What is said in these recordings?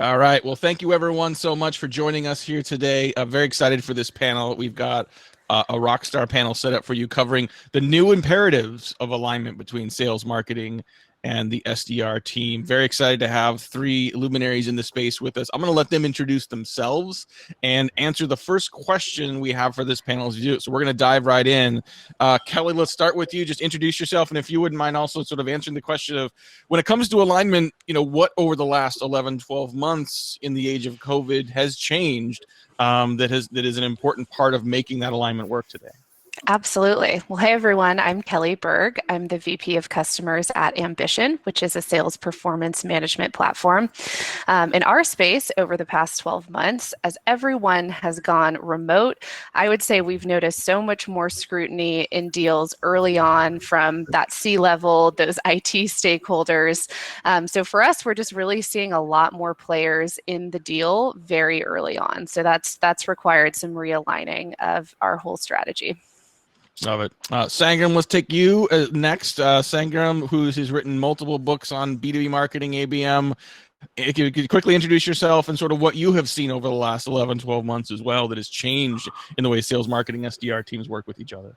All right. Well, thank you everyone so much for joining us here today. Very excited for this panel. We've got a rock star panel set up for you covering the new imperatives of alignment between sales, marketing, and the SDR team. Very excited to have three luminaries in the space with us. I'm going to let them introduce themselves and answer the first question we have for this panel as you do it. So we're going to dive right in. Kelly, let's start with you. Just introduce yourself. And if you wouldn't mind also sort of answering the question of, when it comes to alignment, what over the last 11, 12 months in the age of COVID has changed that is an important part of making that alignment work today? Absolutely. Well, hey everyone, I'm Kelly Berg. I'm the VP of Customers at Ambition, which is a sales performance management platform. In our space, over the past 12 months, as everyone has gone remote, I would say we've noticed so much more scrutiny in deals early on from that C-level, those IT stakeholders. So for us, we're just really seeing a lot more players in the deal very early on. So that's required some realigning of our whole strategy. Love it. Sangram, let's take you next. Sangram, who's written multiple books on B2B marketing, ABM. If you could quickly introduce yourself and sort of what you have seen over the last 11, 12 months as well that has changed in the way sales, marketing, SDR teams work with each other.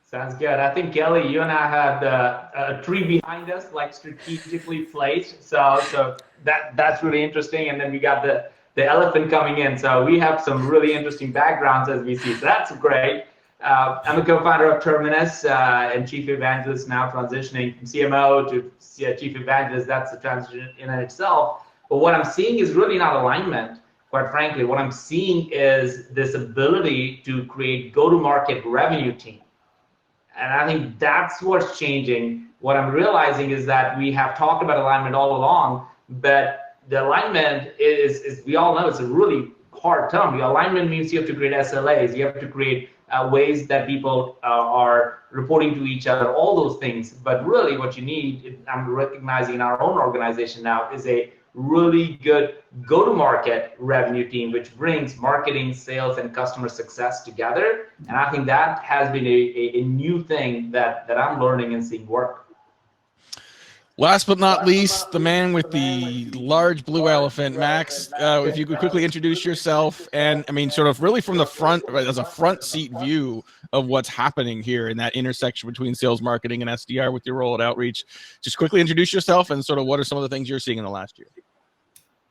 Sounds good. I think, Kelly, you and I have a tree behind us, like strategically placed. So that's really interesting. And then we got the elephant coming in. So we have some really interesting backgrounds as we see. So that's great. I'm a co-founder of Terminus and chief evangelist, now transitioning from CMO to chief evangelist. That's the transition in itself. But what I'm seeing is really not alignment. Quite frankly, what I'm seeing is this ability to create go-to-market revenue team. And I think that's what's changing. What I'm realizing is that we have talked about alignment all along, but the alignment is we all know it's a really hard term. The alignment means you have to create SLAs, you have to create ways that people are reporting to each other, all those things. But really what you need, I'm recognizing in our own organization now, is a really good go-to-market revenue team, which brings marketing, sales, and customer success together. And I think that has been a new thing that I'm learning and seeing work. Last but not least, the man with the large blue elephant, Max. If you could quickly introduce yourself, and I mean, sort of really from the front, as a front seat view of what's happening here in that intersection between sales, marketing, and SDR with your role at Outreach. Just quickly introduce yourself and sort of what are some of the things you're seeing in the last year.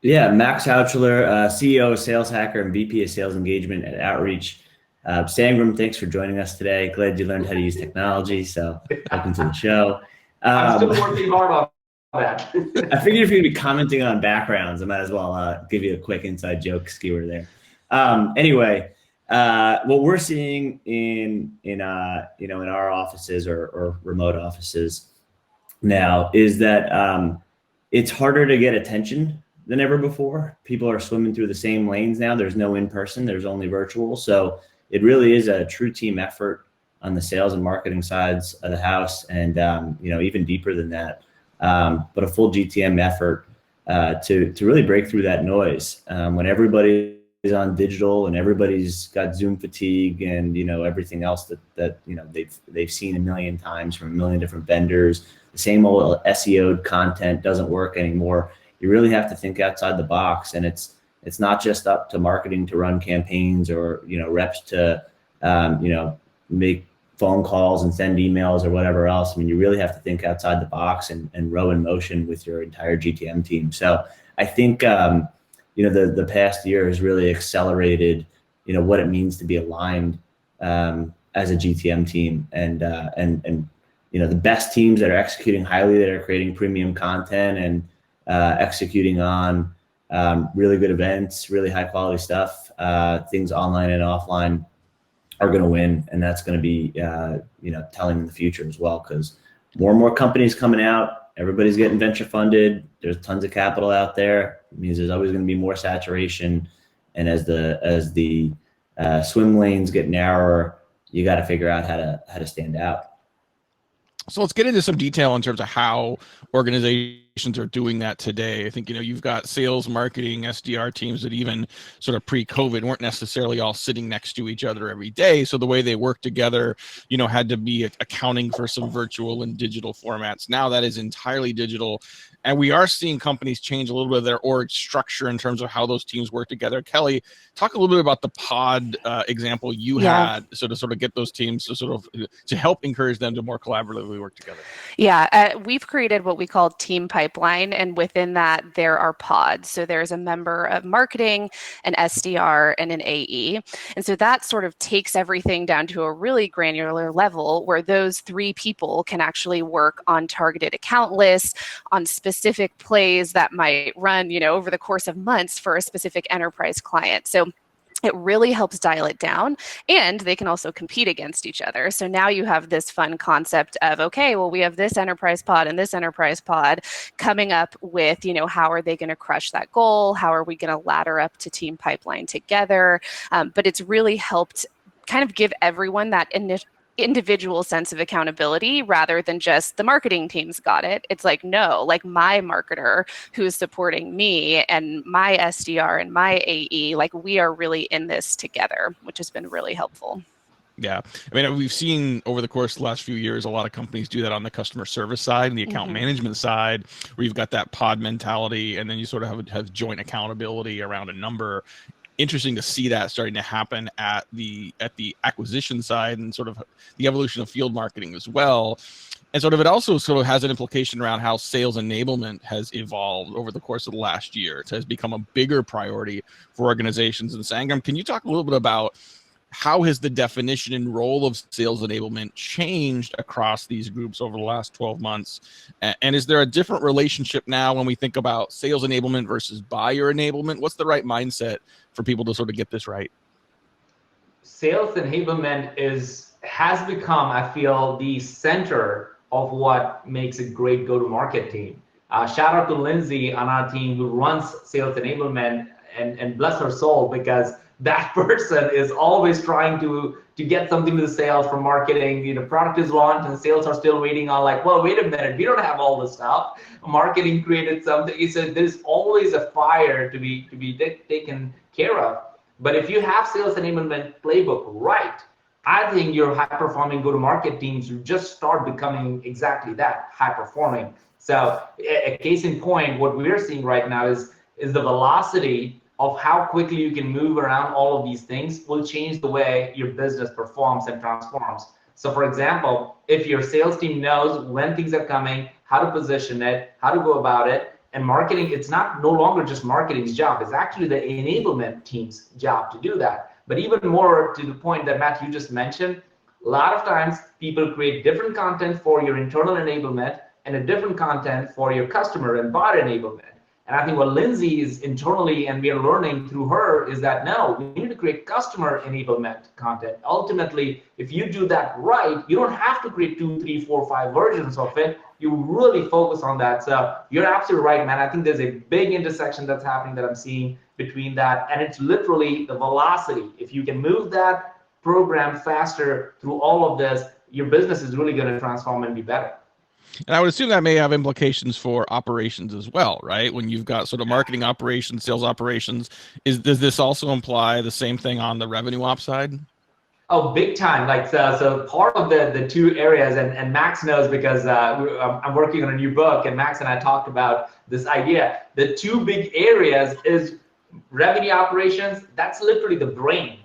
Yeah, Max Houchler, CEO of Sales Hacker and VP of Sales Engagement at Outreach. Sangram, thanks for joining us today. Glad you learned how to use technology, so welcome to the show. I'm still working hard on that. I figured if you're gonna be commenting on backgrounds, I might as well give you a quick inside joke skewer there. Anyway, what we're seeing in our offices or remote offices now is that it's harder to get attention than ever before. People are swimming through the same lanes now. There's no in-person, there's only virtual. So it really is a true team effort on the sales and marketing sides of the house, and even deeper than that. But a full GTM effort to really break through that noise. When everybody is on digital and everybody's got Zoom fatigue and everything else that they've seen a million times from a million different vendors, the same old SEO content doesn't work anymore. You really have to think outside the box, and it's not just up to marketing to run campaigns or reps to make phone calls and send emails or whatever else. I mean, you really have to think outside the box and row in motion with your entire GTM team. So I think the past year has really accelerated what it means to be aligned as a GTM team, and the best teams that are executing highly, that are creating premium content and executing on really good events, really high quality stuff, things online and offline, are going to win. And that's going to be telling in the future as well, because more and more companies coming out, everybody's getting venture funded, there's tons of capital out there. It means there's always going to be more saturation, and as the swim lanes get narrower, you got to figure out how to stand out. So let's get into some detail in terms of how organizations are doing that today. I think, you've got sales, marketing, SDR teams that even sort of pre-COVID weren't necessarily all sitting next to each other every day. So the way they work together, had to be accounting for some virtual and digital formats. Now that is entirely digital. And we are seeing companies change a little bit of their org structure in terms of how those teams work together. Kelly, talk a little bit about the pod example you had, so to sort of get those teams to help encourage them to more collaboratively work together. Yeah, we've created what we call team pipeline, and within that there are pods. So there's a member of marketing, an SDR, and an AE. And so that sort of takes everything down to a really granular level where those three people can actually work on targeted account lists, on specific plays that might run, over the course of months for a specific enterprise client. So it really helps dial it down, and they can also compete against each other. So now you have this fun concept of, okay, well, we have this enterprise pod and this enterprise pod coming up with, how are they going to crush that goal? How are we going to ladder up to team pipeline together? But it's really helped kind of give everyone that individual sense of accountability rather than just the marketing team's got it. It's like, no, like my marketer who's supporting me and my SDR and my AE, like we are really in this together, which has been really helpful. Yeah. I mean, we've seen over the course of the last few years, a lot of companies do that on the customer service side and the account management side, where you've got that pod mentality, and then you sort of have joint accountability around a number. Interesting to see that starting to happen at the acquisition side and sort of the evolution of field marketing as well. And it also sort of has an implication around how sales enablement has evolved over the course of the last year. It has become a bigger priority for organizations. And Sangram, can you talk a little bit about how has the definition and role of sales enablement changed across these groups over the last 12 months? And is there a different relationship now when we think about sales enablement versus buyer enablement? What's the right mindset for people to sort of get this right? Sales enablement has become, I feel, the center of what makes a great go-to-market team. Shout out to Lindsay on our team who runs sales enablement, and bless her soul, because that person is always trying to get something to the sales from marketing. Product is launched and sales are still waiting on, like, well, wait a minute, we don't have all this stuff. Marketing created something. So there's always a fire to be taken care of. But if you have sales enablement playbook right, I think your high-performing go-to-market teams will just start becoming exactly that, high-performing. So a case in point, what we're seeing right now is the velocity of how quickly you can move around all of these things will change the way your business performs and transforms. So for example, if your sales team knows when things are coming, how to position it, how to go about it, and marketing, it's no longer just marketing's job, it's actually the enablement team's job to do that. But even more to the point that Matt, you just mentioned, a lot of times people create different content for your internal enablement and a different content for your customer and bot enablement. And I think what Lindsay is internally, and we are learning through her, is that no, we need to create customer enablement content. Ultimately, if you do that right, you don't have to create 2, 3, 4, 5 versions of it. You really focus on that. So you're absolutely right, man. I think there's a big intersection that's happening that I'm seeing between that. And it's literally the velocity. If you can move that program faster through all of this, your business is really going to transform and be better. And I would assume that may have implications for operations as well, right? When you've got sort of marketing operations, sales operations, does this also imply the same thing on the revenue ops side? Oh, big time. Like, so part of the two areas, and Max knows because I'm working on a new book, and Max and I talked about this idea. The two big areas is revenue operations. That's literally the brain.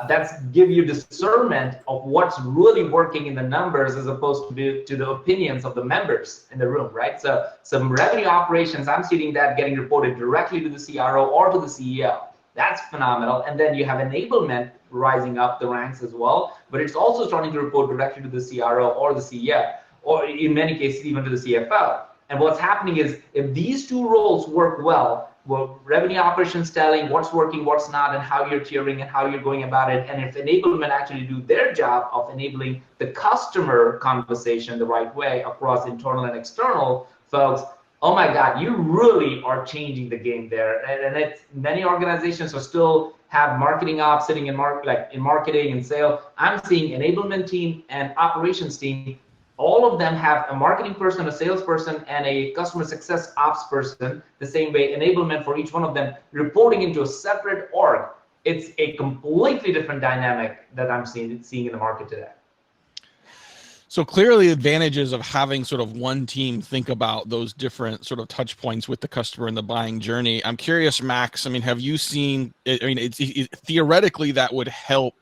That's give you discernment of what's really working in the numbers as opposed to the opinions of the members in the room, right? So some revenue operations, I'm seeing that getting reported directly to the CRO or to the CEO. That's phenomenal. And then you have enablement rising up the ranks as well, but it's also starting to report directly to the CRO or the CEO, or in many cases, even to the CFO. And what's happening is if these two roles work well, revenue operations telling what's working, what's not, and how you're tiering and how you're going about it. And if enablement actually do their job of enabling the customer conversation the right way across internal and external folks, oh my God, you really are changing the game there. And it's many organizations are still have marketing ops sitting in marketing and sales. I'm seeing enablement team and operations team all of them have a marketing person, a salesperson, and a customer success ops person, the same way enablement for each one of them, reporting into a separate org. It's a completely different dynamic that I'm seeing in the market today. So clearly advantages of having sort of one team think about those different sort of touch points with the customer in the buying journey. I'm curious, Max, I mean, have you seen, I mean, theoretically that would help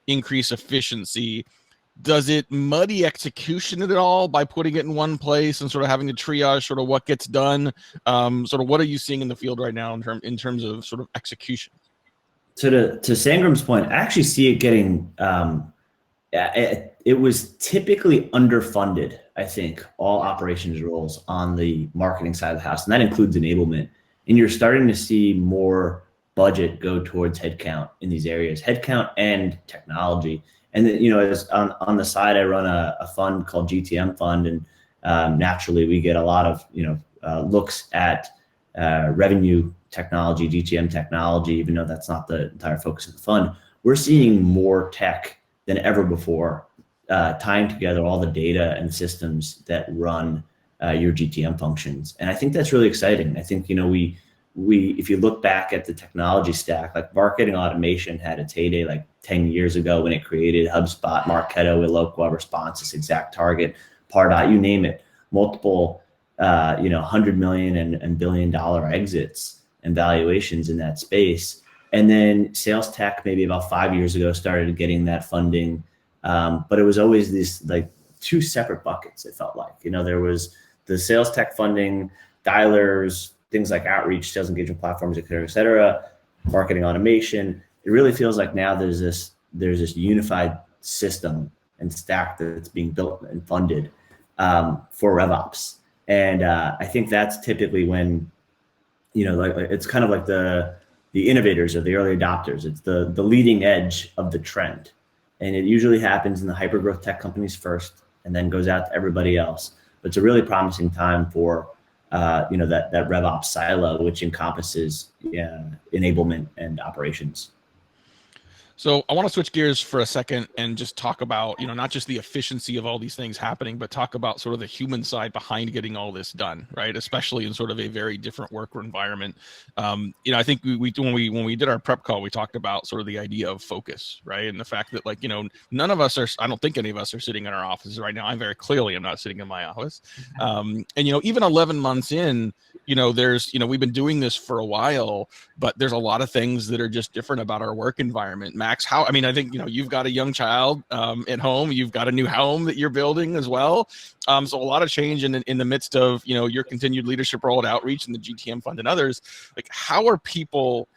increase efficiency. Does it muddy execution at all by putting it in one place and sort of having to triage sort of what gets done? Sort of what are you seeing in the field right now in terms of sort of execution? So to Sangram's point, I actually see it getting, it was typically underfunded, I think, all operations roles on the marketing side of the house, and that includes enablement. And you're starting to see more budget go towards headcount in these areas, headcount and technology. And then, as on the side, I run a fund called GTM Fund, and naturally we get a lot of looks at revenue technology, GTM technology, even though that's not the entire focus of the fund. We're seeing more tech than ever before, tying together all the data and systems that run your GTM functions. And I think that's really exciting. I think, we if you look back at the technology stack, like marketing automation had its heyday like 10 years ago when it created HubSpot, Marketo, Eloqua, Responses, Exact Target, Pardot, you name it, multiple, 100 million and $1 billion exits and valuations in that space. And then sales tech, maybe about 5 years ago, started getting that funding. But it was always these like two separate buckets, it felt like. There was the sales tech funding, dialers, things like outreach, sales engagement platforms, et cetera, marketing automation. It really feels like now there's this unified system and stack that's being built and funded for RevOps. And I think that's typically when, like it's kind of like the innovators or the early adopters. It's the leading edge of the trend. And it usually happens in the hypergrowth tech companies first and then goes out to everybody else. But it's a really promising time for that RevOps silo, which encompasses enablement and operations. So I want to switch gears for a second and just talk about, not just the efficiency of all these things happening, but talk about sort of the human side behind getting all this done, right? Especially in sort of a very different work environment. I think when we did our prep call, we talked about sort of the idea of focus, right? And the fact that none of us are, I don't think any of us are sitting in our offices right now. I very clearly am not sitting in my office. And even 11 months in, we've been doing this for a while, but there's a lot of things that are just different about our work environment. Max, I think, you've got a young child at home, you've got a new home that you're building as well. So a lot of change in the midst of, your continued leadership role at Outreach and the GTM Fund and others. Like, how are people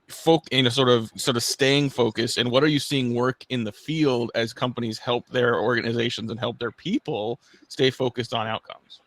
sort of staying focused, and what are you seeing work in the field as companies help their organizations and help their people stay focused on outcomes?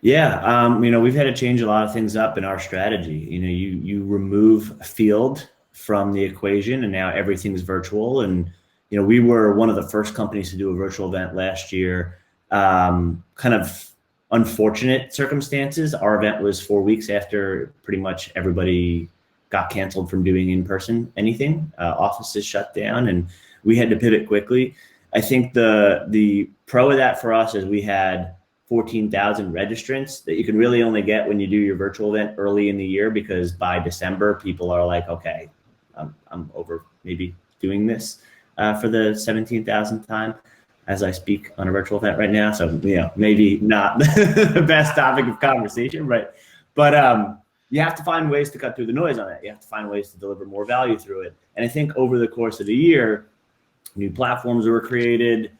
Yeah, we've had to change a lot of things up in our strategy. You remove field from the equation, and now everything's virtual. And we were one of the first companies to do a virtual event last year. Kind of unfortunate circumstances. Our event was 4 weeks after pretty much everybody got canceled from doing in-person anything. Offices shut down, and we had to pivot quickly. I think the pro of that for us is we had 14,000 registrants that you can really only get when you do your virtual event early in the year, because by December, people are like, okay, I'm over maybe doing this for the 17,000th time as I speak on a virtual event right now. So, maybe not the best topic of conversation, but you have to find ways to cut through the noise on it. You have to find ways to deliver more value through it. And I think over the course of the year, new platforms were created,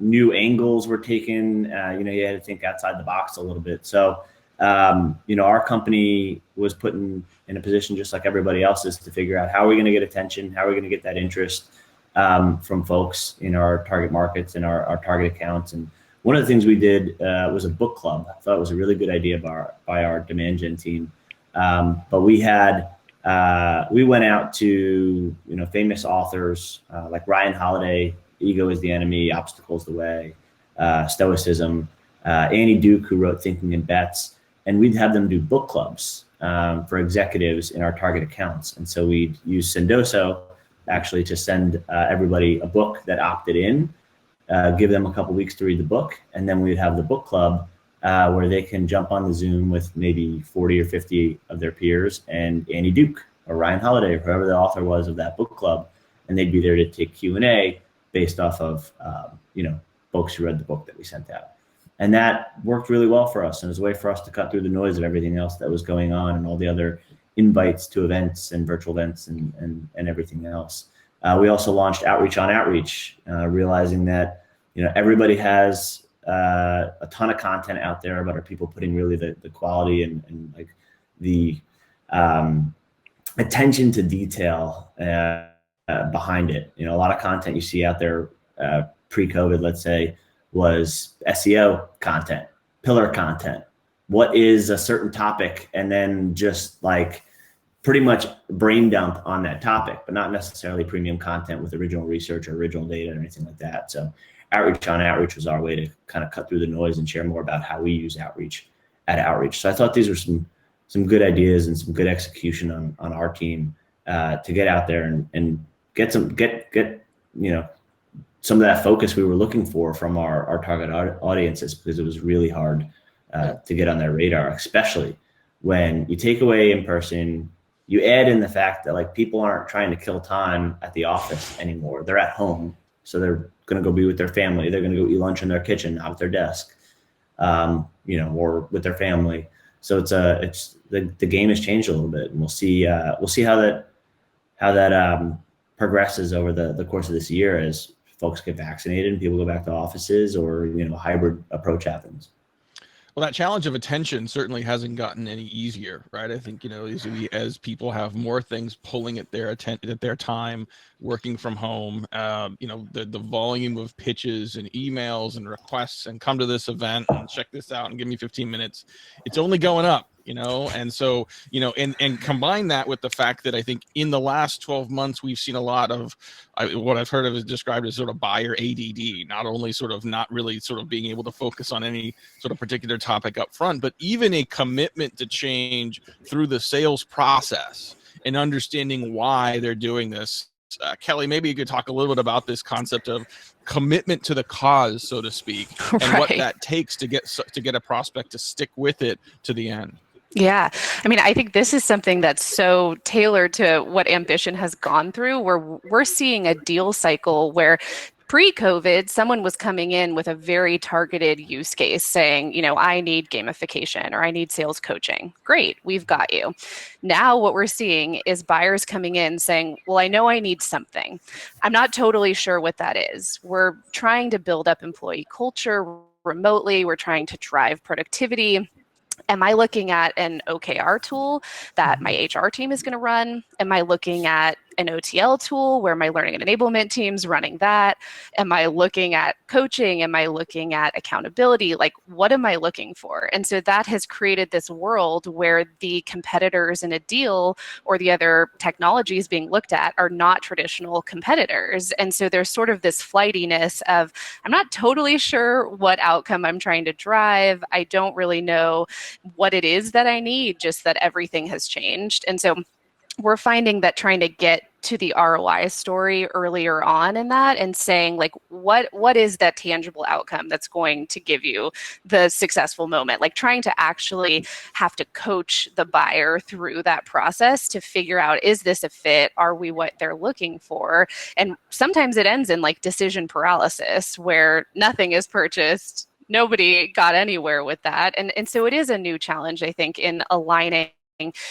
new angles were taken. You had to think outside the box a little bit. So, our company was put in a position just like everybody else's to figure out how are we going to get attention, how are we going to get that interest from folks in our target markets and our target accounts. And one of the things we did was a book club. I thought it was a really good idea by our demand gen team. But we went out to famous authors like Ryan Holiday, Ego is the Enemy, Obstacles the Way, Stoicism, Annie Duke, who wrote Thinking in Bets, and we'd have them do book clubs for executives in our target accounts. And so we'd use Sendoso actually to send everybody a book that opted in. give them a couple weeks to read the book, and then we'd have the book club where they can jump on the Zoom with maybe 40 or 50 of their peers and Annie Duke or Ryan Holiday or whoever the author was of that book club, and they'd be there to take Q&A based off of folks who read the book that we sent out. And that worked really well for us, and it was a way for us to cut through the noise of everything else that was going on and all the other invites to events and virtual events and everything else. We also launched Outreach on Outreach, realizing that everybody has a ton of content out there, but are people putting really the quality and like the attention to detail behind it? A lot of content you see out there pre-COVID, let's say, was SEO content, pillar content. What is a certain topic, and then just like pretty much brain dump on that topic, but not necessarily premium content with original research or original data or anything like that. So Outreach on Outreach was our way to kind of cut through the noise and share more about how we use outreach at Outreach. So I thought these were some good ideas and some good execution on our team to get out there and get some of that focus we were looking for from our target audiences, because it was really hard to get on their radar, especially when you take away in person. You add in the fact that like people aren't trying to kill time at the office anymore. They're at home, so they're going to go be with their family. They're going to go eat lunch in their kitchen, not at their desk, or with their family. So it's the game has changed a little bit, and we'll see how that progresses over the course of this year as folks get vaccinated and people go back to offices, or hybrid approach happens. Well, that challenge of attention certainly hasn't gotten any easier, right? I think, as people have more things pulling at their time, working from home, the volume of pitches and emails and requests and come to this event and check this out and give me 15 minutes, it's only going up. And so, and combine that with the fact that I think in the last 12 months, we've seen a lot of what I've heard of is described as sort of buyer ADD, not only sort of not really sort of being able to focus on any sort of particular topic up front, but even a commitment to change through the sales process and understanding why they're doing this. Kelly, maybe you could talk a little bit about this concept of commitment to the cause, so to speak, and what that takes to get a prospect to stick with it to the end. Yeah. I mean, I think this is something that's so tailored to what Ambition has gone through, where we're seeing a deal cycle where pre-COVID, someone was coming in with a very targeted use case saying, I need gamification or I need sales coaching. Great, we've got you. Now what we're seeing is buyers coming in saying, well, I know I need something. I'm not totally sure what that is. We're trying to build up employee culture remotely. We're trying to drive productivity. Am I looking at an OKR tool that my HR team is going to run? Am I looking at an OTL tool where my learning and enablement team's running that? Am I looking at coaching? Am I looking at accountability? Like, what am I looking for? And so that has created this world where the competitors in a deal or the other technologies being looked at are not traditional competitors. And so there's sort of this flightiness of, I'm not totally sure what outcome I'm trying to drive. I don't really know what it is that I need, just that everything has changed. And so we're finding that trying to get to the ROI story earlier on in that and saying, like, what is that tangible outcome that's going to give you the successful moment? Like trying to actually have to coach the buyer through that process to figure out, is this a fit? Are we what they're looking for? And sometimes it ends in like decision paralysis where nothing is purchased. Nobody got anywhere with that. And so it is a new challenge, I think, in aligning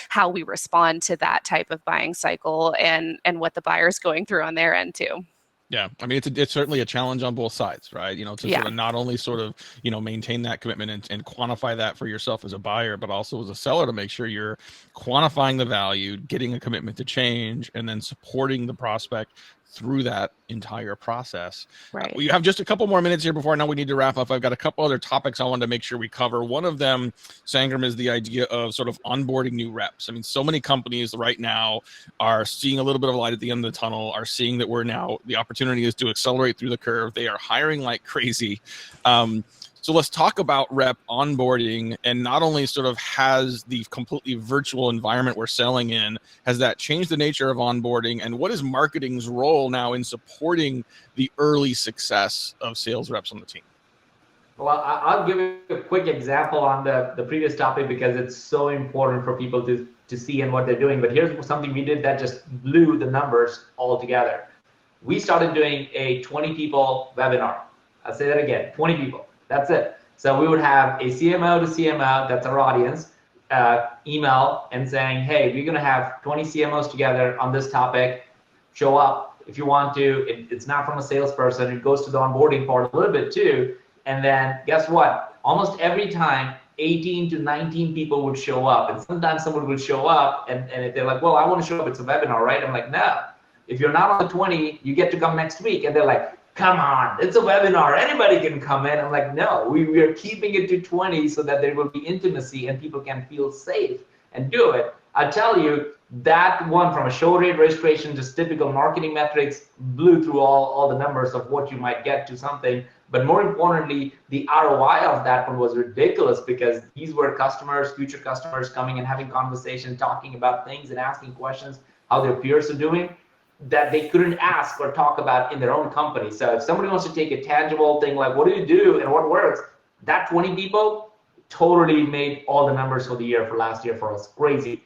how we respond to that type of buying cycle and what the buyer's going through on their end too. Yeah, I mean, it's certainly a challenge on both sides, right? To sort of not only sort of, maintain that commitment and quantify that for yourself as a buyer, but also as a seller to make sure you're quantifying the value, getting a commitment to change, and then supporting the prospect through that entire process. Right. We have just a couple more minutes here before I know we need to wrap up. I've got a couple other topics I wanted to make sure we cover. One of them, Sangram, is the idea of sort of onboarding new reps. I mean, so many companies right now are seeing a little bit of light at the end of the tunnel, are seeing that the opportunity is to accelerate through the curve. They are hiring like crazy. So let's talk about rep onboarding, and not only sort of has the completely virtual environment we're selling in, has that changed the nature of onboarding, and what is marketing's role now in supporting the early success of sales reps on the team? Well, I'll give you a quick example on the previous topic because it's so important for people to see and what they're doing. But here's something we did that just blew the numbers altogether. We started doing a 20 people webinar. I'll say that again, 20 people, that's it. So we would have a CMO to CMO, that's our audience, email and saying, hey, we're gonna have 20 CMOs together on this topic, show up if you want to. It's not from a salesperson, it goes to the onboarding part a little bit too. And then guess what? Almost every time, 18 to 19 people would show up. And sometimes someone would show up and if they're like, well, I want to show up, it's a webinar, right? I'm like, no. If you're not on the 20, you get to come next week. And they're like, come on, it's a webinar. Anybody can come in. I'm like, no, we are keeping it to 20 so that there will be intimacy and people can feel safe and do it. I tell you, that one from a show rate registration, just typical marketing metrics, blew through all the numbers of what you might get to something. But more importantly, the ROI of that one was ridiculous because these were customers, future customers coming and having conversation, talking about things and asking questions, how their peers are doing, that they couldn't ask or talk about in their own company. So if somebody wants to take a tangible thing like, what do you do and what works, that 20 people totally made all the numbers for the year, for last year for us. Crazy.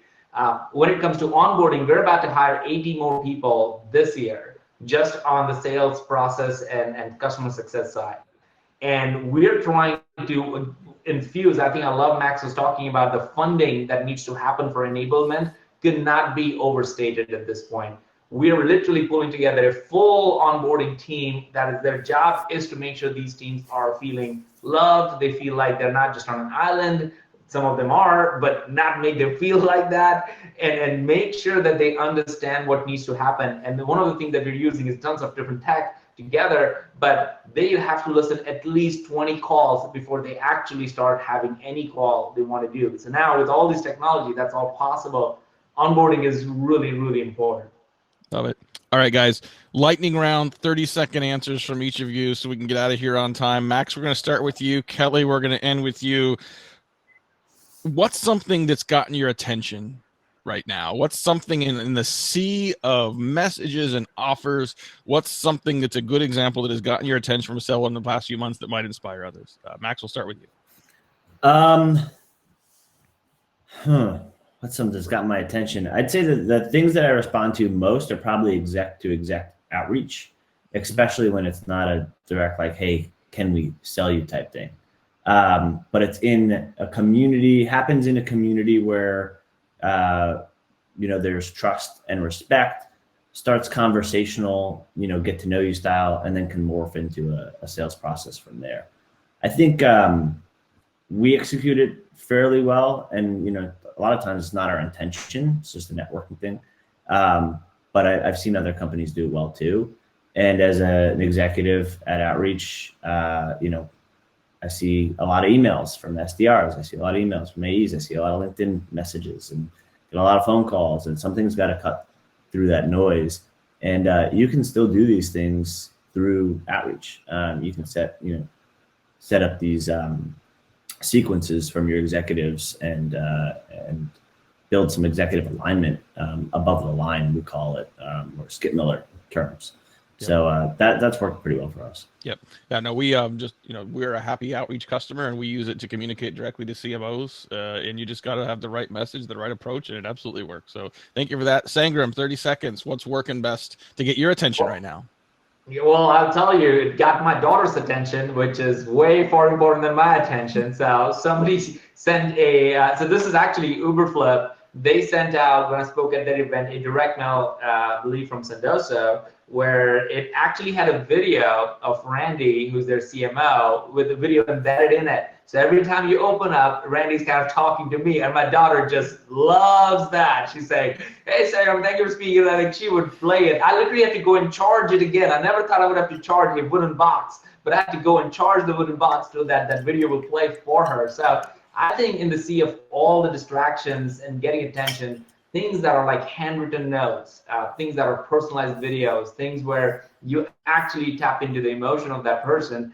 When it comes to onboarding, we're about to hire 80 more people this year, just on the sales process and customer success side. And we're trying to infuse, I think I love Max was talking about the funding that needs to happen for enablement could not be overstated at this point. We are literally pulling together a full onboarding team that is their job is to make sure these teams are feeling loved. They feel like they're not just on an island. Some of them are, but not make them feel like that, and make sure that they understand what needs to happen. And one of the things that we're using is tons of different tech together, but they have to listen at least 20 calls before they actually start having any call they want to do. So now with all this technology, that's all possible. Onboarding is really, really important. Love it. All right, guys. Lightning round, 30-second answers from each of you so we can get out of here on time. Max, we're going to start with you. Kelly, we're going to end with you. What's something that's gotten your attention right now? What's something in the sea of messages and offers? What's something that's a good example that has gotten your attention from Sell in the past few months that might inspire others? Max, we'll start with you. What's something that's got my attention? I'd say that the things that I respond to most are probably exec outreach, especially when it's not a direct like, hey, can we sell you type thing. But it's in a community, happens in a community where, there's trust and respect, starts conversational, get to know you style, and then can morph into a sales process from there. I think we execute it fairly well. And, a lot of times it's not our intention. It's just a networking thing. But I've seen other companies do it well too. And as an executive at Outreach, I see a lot of emails from SDRs. I see a lot of emails from AEs. I see a lot of LinkedIn messages and get a lot of phone calls, and something's got to cut through that noise. And you can still do these things through Outreach. You can set up these sequences from your executives and build some executive alignment above the line, we call it, or Skip Miller terms. Yep. So that's worked pretty well for us. Yep. Yeah. No, we we're a happy Outreach customer, and we use it to communicate directly to CMOs. And you just got to have the right message, the right approach, and it absolutely works. So thank you for that, Sangram. 30 seconds. What's working best to get your attention right now? Well, I'll tell you, it got my daughter's attention, which is way far important than my attention. So somebody sent so this is actually Uberflip. They sent out, when I spoke at that event, a direct mail, I believe from Sendoso, where it actually had a video of Randy, who's their CMO, with the video embedded in it. So every time you open up, Randy's kind of talking to me, and my daughter just loves that. She's saying, hey, Sam, thank you for speaking. I think she would play it. I literally had to go and charge it again. I never thought I would have to charge a wooden box, but I had to go and charge the wooden box so that video will play for her. So I think in the sea of all the distractions and getting attention, things that are like handwritten notes, things that are personalized videos, things where you actually tap into the emotion of that person,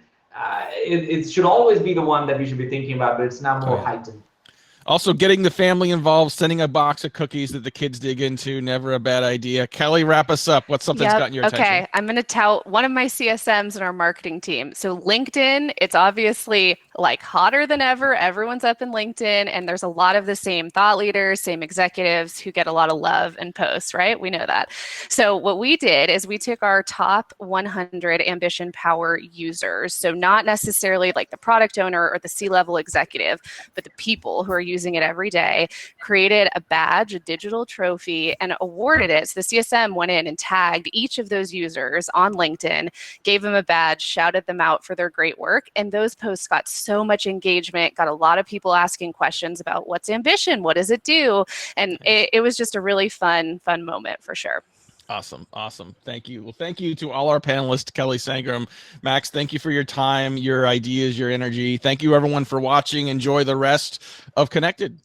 it should always be the one that we should be thinking about, but it's now more heightened. Also, getting the family involved, sending a box of cookies that the kids dig into, never a bad idea. Kelly, wrap us up. What's something's gotten your attention? Okay, I'm going to tout one of my CSMs in our marketing team. So LinkedIn, it's obviously like hotter than ever. Everyone's up in LinkedIn, and there's a lot of the same thought leaders, same executives who get a lot of love and posts, right? We know that. So what we did is we took our top 100 Ambition Power users. So not necessarily like the product owner or the C-level executive, but the people who are using it every day, created a badge, a digital trophy, and awarded it. So the CSM went in and tagged each of those users on LinkedIn, gave them a badge, shouted them out for their great work. And those posts got so much engagement, got a lot of people asking questions about what's Ambition, what does it do? And it was just a really fun moment for sure. Awesome. Thank you. Well, thank you to all our panelists, Kelly Sangram, Max. Thank you for your time, your ideas, your energy. Thank you everyone for watching. Enjoy the rest of Connected.